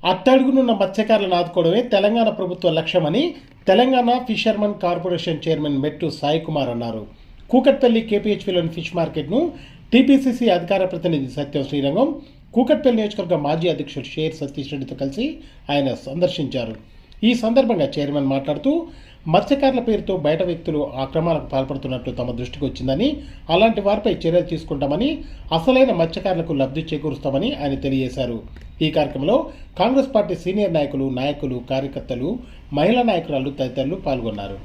అట్టడుగునున్న మత్స్యకారులను ఆదుకోవడమే తెలంగాణ ప్రభుత్వ లక్ష్యమని Telangana fisherman corporation chairman మెట్టు సాయి కుమార్ అన్నారు. కూకట్పల్లి కేపీహెచ్పీలోని ఫిష్ మార్కెట్ను టీపీసీసీ అధికార ప్రతినిధి సత్యం శ్రీరంగం, కూకట్పల్లి నియోజకవర్గ మాజీ అధ్యక్షుడు షేర్ సతీష్ రెడ్డితో కలిసి ఆయన సందర్శించారు. ఈ సందర్భంగా చైర్మన్ మాట్లాడుతూ మత్స్యకారుల పేరుతో బయట వ్యక్తులు అక్రమాలకు పాల్పడుతున్నట్లు తమ దృష్టికి వచ్చిందని, అలాంటి వారిపై చర్యలు తీసుకుంటామని, అసలైన మత్స్యకారులకు లబ్ధి చేకూరుస్తామని ఆయన తెలియజేశారు. ఈ కార్యక్రమంలో కాంగ్రెస్ పార్టీ సీనియర్ నాయకులు, కార్యకర్తలు, మహిళా నాయకురాలు తదితరులు పాల్గొన్నారు.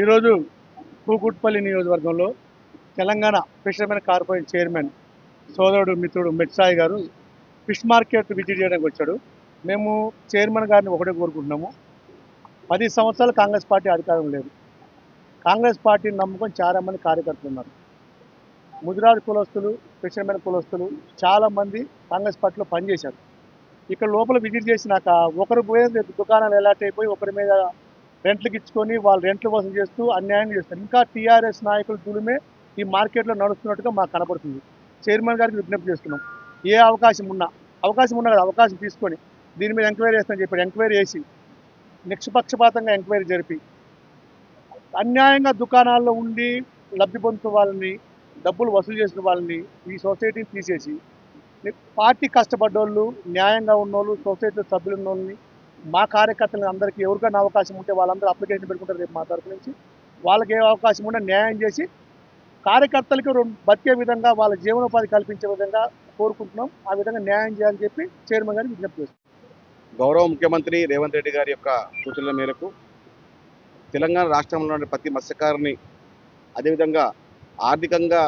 ఈరోజు కూకట్పల్లి నియోజకవర్గంలో తెలంగాణ ఫిషర్మెన్ కార్పొరేషన్ చైర్మన్ సోదరుడు మిత్రుడు మెట్సాయి గారు ఫిష్ మార్కెట్ విజిట్ చేయడానికి వచ్చాడు. మేము చైర్మన్ గారిని ఒకటే కోరుకుంటున్నాము, 10 సంవత్సరాలు కాంగ్రెస్ పార్టీ అధికారం లేదు. కాంగ్రెస్ పార్టీని నమ్ముకొని చాలామంది కార్యకర్తలు ఉన్నారు. ముదిరాజు కులస్తులు, ఫిషర్మెన్ కులస్తులు చాలామంది కాంగ్రెస్ పార్టీలో పనిచేశారు. ఇక్కడ లోపల విజిట్ చేసినాక ఒకరు పోయే దుకాణాలు ఎలాట్ అయిపోయి ఒకరి మీద రెంట్లకు ఇచ్చుకొని వాళ్ళు రెంట్లు వసూలు చేస్తూ అన్యాయం చేస్తారు. ఇంకా టీఆర్ఎస్ నాయకులు దులిమే ఈ మార్కెట్లో నడుస్తున్నట్టుగా మాకు కనపడుతుంది. చైర్మన్ గారికి విజ్ఞప్తి చేస్తున్నాం, ఏ అవకాశం ఉన్నా కదా అవకాశం తీసుకొని దీని మీద ఎంక్వైరీ చేస్తామని చెప్పాడు. ఎంక్వైరీ చేసి నిష్పక్షపాతంగా ఎంక్వైరీ జరిపి అన్యాయంగా దుకాణాల్లో ఉండి లబ్ధి పొందుతున్న వాళ్ళని, డబ్బులు వసూలు చేసిన వాళ్ళని ఈ సొసైటీని తీసేసి పార్టీ కష్టపడ్డోళ్ళు, న్యాయంగా ఉన్నోళ్ళు, సొసైటీ సభ్యులు ఉన్నోళ్ళని, మా కార్యకర్తలు అందరికీ ఎవరికైనా అవకాశం ఉంటే వాళ్ళందరూ అప్లికేషన్ పెట్టుకుంటారు. రేపు మా తరఫు నుంచి వాళ్ళకి ఏ అవకాశం ఉంటే న్యాయం చేసి కార్యకర్తలకు బతికే విధంగా వాళ్ళ జీవనోపాధి కల్పించే విధంగా కోరుకుంటున్నాం. ఆ విధంగా న్యాయం చేయాలని చెప్పి చైర్మన్ గారిని విజ్ఞప్తి చేస్తున్నాం. గౌరవ ముఖ్యమంత్రి రేవంత్ రెడ్డి గారి యొక్క సూచనల మేరకు తెలంగాణ రాష్ట్రంలోని ప్రతి మత్స్యకారుని, అదేవిధంగా ఆర్థికంగా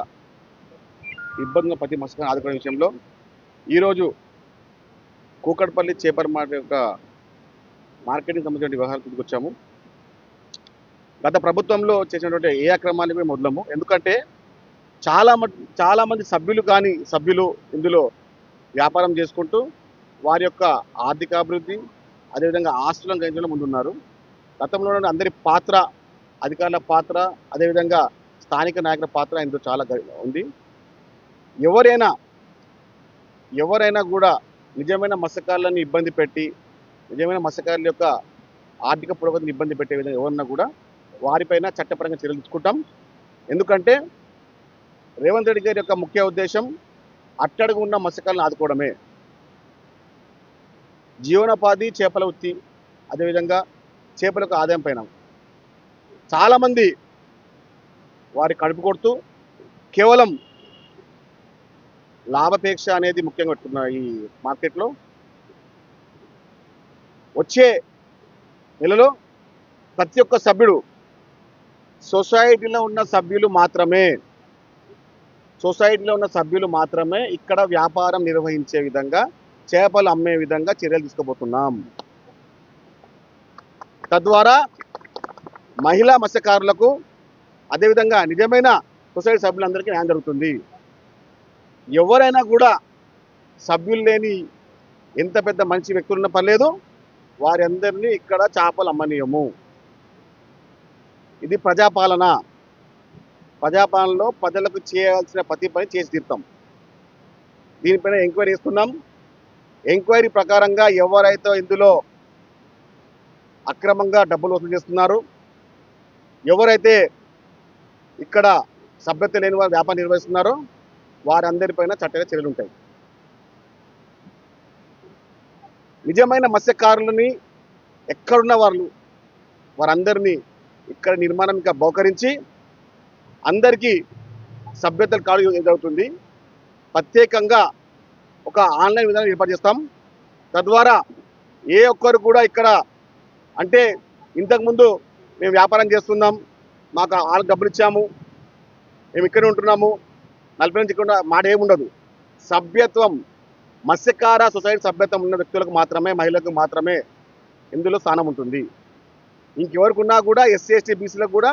ఇబ్బందులు ప్రతి మత్స్యకారుని ఆదుకునే విషయంలో ఈరోజు కూకట్పల్లి చేపల మార్కెట్ యొక్క మార్కెటింగ్ సంబంధించిన వ్యవహారాలు తీసుకొచ్చాము. గత ప్రభుత్వంలో చేసినటువంటి ఏ అక్రమాన్ని మేము వదలము. ఎందుకంటే చాలా మంది సభ్యులు ఇందులో వ్యాపారం చేసుకుంటూ వారి యొక్క ఆర్థికాభివృద్ధి, అదేవిధంగా ఆస్తులను గ్రహించడం ముందున్నారు. గతంలో అందరి పాత్ర, అధికారుల పాత్ర, అదేవిధంగా స్థానిక నాయకుల పాత్ర ఇందులో చాలా ఉంది. ఎవరైనా కూడా నిజమైన మత్స్యకారులను ఇబ్బంది పెట్టి, నిజమైన మత్స్యకారుల యొక్క ఆర్థిక పురోగతిని ఇబ్బంది పెట్టే విధంగా ఎవరన్నా కూడా వారిపైన చట్టపరంగా చర్యలు తీసుకుంటాం. ఎందుకంటే రేవంత్ రెడ్డి గారి యొక్క ముఖ్య ఉద్దేశం అట్టడుగు ఉన్న మత్స్యకారులను ఆదుకోవడమే. జీవనోపాధి చేపల వృత్తి, అదేవిధంగా చేపలకు ఆదాయం పైన చాలామంది వారి కడుపు కొడుతూ కేవలం లాభాపేక్ష అనేది ముఖ్యంగా పెట్టుకున్న ఈ మార్కెట్లో వచ్చే నెలలో ప్రతి ఒక్క సభ్యుడు సొసైటీలో ఉన్న సభ్యులు మాత్రమే ఇక్కడ వ్యాపారం నిర్వహించే విధంగా, చేపలు అమ్మే విధంగా చర్యలు తీసుకోబోతున్నాం. తద్వారా మహిళా మత్స్యకారులకు, అదేవిధంగా నిజమైన సొసైటీ సభ్యులందరికీ న్యాయం జరుగుతుంది. ఎవరైనా కూడా సభ్యులు లేని ఎంత పెద్ద మంచి వ్యక్తులున్న పర్లేదు, వారి అందరినీ ఇక్కడ చేపలు అమ్మనీయము. ఇది ప్రజాపాలనలో ప్రజలకు చేయాల్సిన ప్రతి పని చేసి తీరుతాం. దీనిపైన ఎంక్వైరీ చేస్తున్నాం. ఎంక్వైరీ ప్రకారంగా ఎవరైతే ఇందులో అక్రమంగా డబ్బులు వసూలు చేస్తున్నారు, ఎవరైతే ఇక్కడ సభ్యత లేని వారు వ్యాపారం నిర్వహిస్తున్నారో వారందరిపైన చట్టంగా చర్యలు ఉంటాయి. నిజమైన మత్స్యకారులని ఎక్కడున్న వారందరినీ ఇక్కడ నిర్మాణం ఇంకా బహుకరించి అందరికీ సభ్యతలు కార్డు జరుగుతుంది. ప్రత్యేకంగా ఒక ఆన్లైన్ విధానం ఏర్పాటు చేస్తాం. తద్వారా ఏ ఒక్కరు కూడా ఇక్కడ అంటే ఇంతకుముందు మేము వ్యాపారం చేస్తున్నాం, మాకు వాళ్ళకి డబ్బులు ఇచ్చాము, మేము ఇక్కడే ఉంటున్నాము, 40 నుంచి ఇక్కడ మాట ఏముండదు. సభ్యత్వం మత్స్యకార సొసైటీ సభ్యత్వం ఉన్న వ్యక్తులకు మాత్రమే, మహిళలకు మాత్రమే ఇందులో స్థానం ఉంటుంది. ఇంకెవరికి ఉన్నా కూడా ఎస్సీ ఎస్టీ బీసీలకు కూడా